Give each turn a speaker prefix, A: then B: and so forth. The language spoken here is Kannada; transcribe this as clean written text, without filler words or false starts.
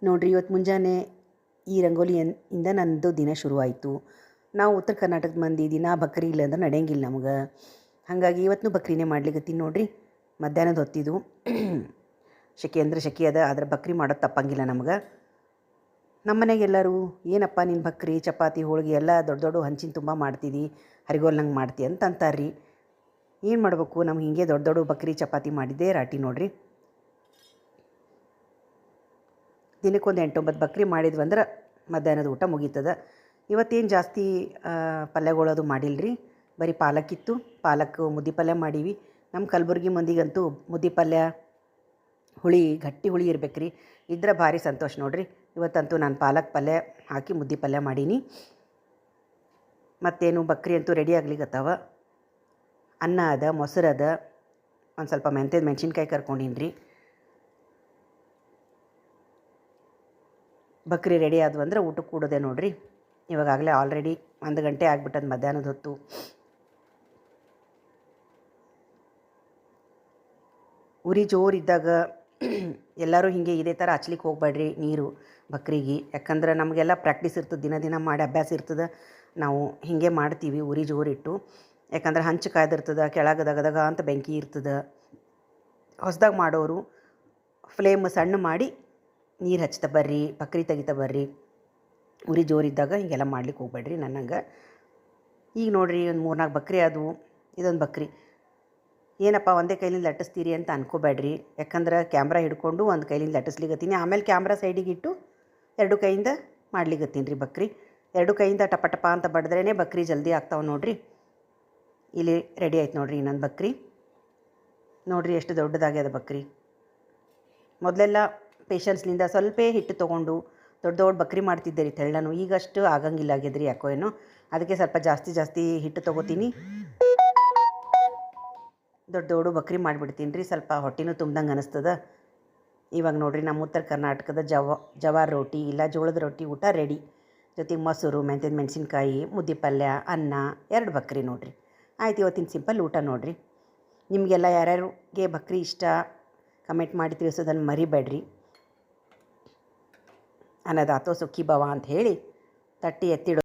A: ನೋಡಿರಿ, ಇವತ್ತು ಮುಂಜಾನೆ ಈ ರಂಗೋಲಿಯಿಂದ ನನ್ನದು ದಿನ ಶುರುವಾಯಿತು. ನಾವು ಉತ್ತರ ಕರ್ನಾಟಕದ ಮಂದಿ ದಿನ ಬಕ್ರಿ ಇಲ್ಲ ಅಂದ್ರೆ ನಡೆಯಂಗಿಲ್ಲ ನಮ್ಗೆ. ಹಾಗಾಗಿ ಇವತ್ತು ಬಕ್ರಿನೇ ಮಾಡ್ಲಿಕತ್ತೀನಿ ನೋಡಿರಿ. ಮಧ್ಯಾಹ್ನದ ಹೊತ್ತಿದ್ದು ಶೆಕೆ ಅಂದ್ರೆ ಶೆಕೆ ಅದ, ಆದ್ರೆ ಬಕ್ರಿ ಮಾಡೋದು ತಪ್ಪಂಗಿಲ್ಲ ನಮ್ಗೆ. ನಮ್ಮ ಮನೆಗೆ ಎಲ್ಲರೂ ಏನಪ್ಪ ನಿನ್ನ ಬಕ್ರಿ ಚಪಾತಿ ಹೋಳಿಗೆ ಎಲ್ಲ ದೊಡ್ಡ ದೊಡ್ಡ ಹಂಚಿನ ತುಂಬ ಮಾಡ್ತಿದ್ದಿ, ಹರಿಗೋಲ್ನಂಗೆ ಮಾಡ್ತಿ ಅಂತ ಅಂತಾರ್ರಿ. ಏನು ಮಾಡಬೇಕು, ನಮ್ಗೆ ಹಿಂಗೆ ದೊಡ್ಡ ದೊಡ್ಡ ಬಕ್ರಿ ಚಪಾತಿ ಮಾಡಿದ್ದೇ ರಾಟಿ ನೋಡಿರಿ. ದಿನಕ್ಕೊಂದು 8-9 ಬಕ್ರಿ ಮಾಡಿದ್ವಿ ಅಂದ್ರೆ ಮಧ್ಯಾಹ್ನದ ಊಟ ಮುಗೀತದ. ಇವತ್ತೇನು ಜಾಸ್ತಿ ಪಲ್ಯಗಳದು ಮಾಡಿಲ್ಲರಿ, ಬರೀ ಪಾಲಕ್ಕಿತ್ತು. ಪಾಲಕ್ ಮುದ್ದೆ ಪಲ್ಯ ಮಾಡೀವಿ. ನಮ್ಮ ಕಲಬುರ್ಗಿ ಮಂದಿಗಂತೂ ಮುದ್ದೆ ಪಲ್ಯ ಗಟ್ಟಿ ಹುಳಿ ಇರ್ಬೇಕು ರೀ, ಇದ್ರೆ ಭಾರಿ ಸಂತೋಷ ನೋಡಿರಿ. ಇವತ್ತಂತೂ ನಾನು ಪಾಲಕ್ ಪಲ್ಯ ಹಾಕಿ ಮುದ್ದೆ ಪಲ್ಯ ಮಾಡೀನಿ. ಮತ್ತೇನು ಬಕ್ರಿ ಅಂತೂ ರೆಡಿ ಆಗ್ಲಿಕ್ಕತ್ತವ. ಅನ್ನ ಅದ, ಮೊಸರು ಅದ, ಒಂದು ಸ್ವಲ್ಪ ಮೆಣಸಿನ್ಕಾಯಿ ಕರ್ಕೊಂಡೀನಿ ರೀ. ಬಕ್ರಿ ರೆಡಿ ಆದ್ವು ಅಂದ್ರೆ ಊಟಕ್ಕೆ ಕೂಡೋದೆ ನೋಡಿರಿ. ಇವಾಗಲೇ ಆಲ್ರೆಡಿ 1 ಗಂಟೆ ಆಗಿಬಿಟ್ಟದ ಮಧ್ಯಾಹ್ನದ ಹೊತ್ತು. ಉರಿ ಜೋರಿದ್ದಾಗ ಎಲ್ಲರೂ ಹಿಂಗೆ ಇದೇ ಥರ ಹಚ್ಲಿಕ್ಕೆ ಹೋಗ್ಬೇಡ್ರಿ ನೀರು ಬಕ್ರಿಗೆ. ಯಾಕಂದ್ರೆ ನಮಗೆಲ್ಲ ಪ್ರಾಕ್ಟೀಸ್ ಇರ್ತದೆ, ದಿನ ಮಾಡಿ ಅಭ್ಯಾಸ ಇರ್ತದೆ. ನಾವು ಹೀಗೆ ಮಾಡ್ತೀವಿ ಉರಿ ಜೋರಿಟ್ಟು. ಯಾಕಂದ್ರೆ ಹಂಚು ಕಾಯ್ದಿರ್ತದೆ, ಕೆಳಗೆ ದಗದಗ ಅಂತ ಬೆಂಕಿ ಇರ್ತದೆ. ಹೊಸ್ದಾಗಿ ಮಾಡೋರು ಫ್ಲೇಮ್ ಸಣ್ಣ ಮಾಡಿ ನೀರು ಹಚ್ತಾ ಬರ್ರಿ, ಬಕ್ರಿ ತೆಗಿತಾ ಬರ್ರಿ. ಉರಿ ಜೋರಿದ್ದಾಗ ಹೀಗೆಲ್ಲ ಮಾಡ್ಲಿಕ್ಕೆ ಹೋಗ್ಬೇಡ್ರಿ ನನ್ನಂಗೆ. ಈಗ ನೋಡಿರಿ, ಒಂದು 3-4 ಬಕ್ರಿ ಆದವು. ಇದೊಂದು ಬಕ್ರಿ ಏನಪ್ಪ ಒಂದೇ ಕೈಲಿಂದ ಲಟ್ಟಿಸ್ತೀರಿ ಅಂತ ಅನ್ಕೋಬೇಡ್ರಿ. ಯಾಕಂದ್ರೆ ಕ್ಯಾಮ್ರಾ ಹಿಡ್ಕೊಂಡು ಒಂದು ಕೈಲಿಂದ ಲಟ್ಟಿಸ್ಲಿಕ್ಕತ್ತೀನಿ, ಆಮೇಲೆ ಕ್ಯಾಮ್ರಾ ಸೈಡಿಗೆ ಇಟ್ಟು 2 ಕೈಯಿಂದ ಮಾಡ್ಲಿಕ್ಕತ್ತೀನಿ ರೀ ಬಕ್ರಿ. 2 ಕೈಯಿಂದ ಟಪ ಅಂತ ಬಡಿದ್ರೇ ಬಕ್ರಿ ಜಲ್ದಿ ಆಗ್ತಾವೆ ನೋಡಿರಿ. ಇಲ್ಲಿ ರೆಡಿ ಆಯ್ತು ನೋಡಿರಿ ಇನ್ನೊಂದು ಬಕ್ರಿ. ನೋಡಿರಿ ಎಷ್ಟು ದೊಡ್ಡದಾಗ್ಯದ ಬಕ್ರಿ. ಮೊದಲೆಲ್ಲ ಪೇಷನ್ಸ್ನಿಂದ ಸ್ವಲ್ಪ ಹಿಟ್ಟು ತೊಗೊಂಡು ದೊಡ್ಡ ಬಕ್ರಿ ಮಾಡ್ತಿದ್ದೆ ರೀ ತೆಳ್ಳನು. ಈಗಷ್ಟು ಆಗಂಗಿಲ್ಲ ಆಗ್ಯದ್ರಿ ಯಾಕೋ ಏನೋ. ಅದಕ್ಕೆ ಸ್ವಲ್ಪ ಜಾಸ್ತಿ ಹಿಟ್ಟು ತೊಗೋತೀನಿ, ದೊಡ್ಡ ಬಕ್ರಿ ಮಾಡಿಬಿಡ್ತೀನಿ ರೀ. ಸ್ವಲ್ಪ ಹೊಟ್ಟೆನೂ ತುಂಬ್ದಂಗೆ ಅನಿಸ್ತದ. ಇವಾಗ ನೋಡಿರಿ, ನಮ್ಮ ಉತ್ತರ ಕರ್ನಾಟಕದ ಜವಾರ್ ರೋಟಿ ಇಲ್ಲ ಜೋಳದ ರೊಟ್ಟಿ ಊಟ ರೆಡಿ. ಜೊತೆಗೆ ಮೊಸರು, ಮೆಣಸಿನ್ಕಾಯಿ, ಮುದ್ದೆ ಪಲ್ಯ, ಅನ್ನ, 2 ಬಕ್ರಿ ನೋಡಿರಿ. ಆಯ್ತು, ಇವತ್ತಿನ ಸಿಂಪಲ್ ಊಟ ನೋಡಿರಿ. ನಿಮಗೆಲ್ಲ ಯಾರ್ಯಾರಿಗೆ ಬಕ್ರಿ ಇಷ್ಟ ಕಮೆಂಟ್ ಮಾಡಿ ತಿಳಿಸೋದನ್ನು ಮರಿಬೇಡ್ರಿ. ಅನ್ನದಾತೋ ಸುಖಿ ಭವ ಅಂತ ಹೇಳಿ ತಟ್ಟಿ ಎತ್ತಿಡೋ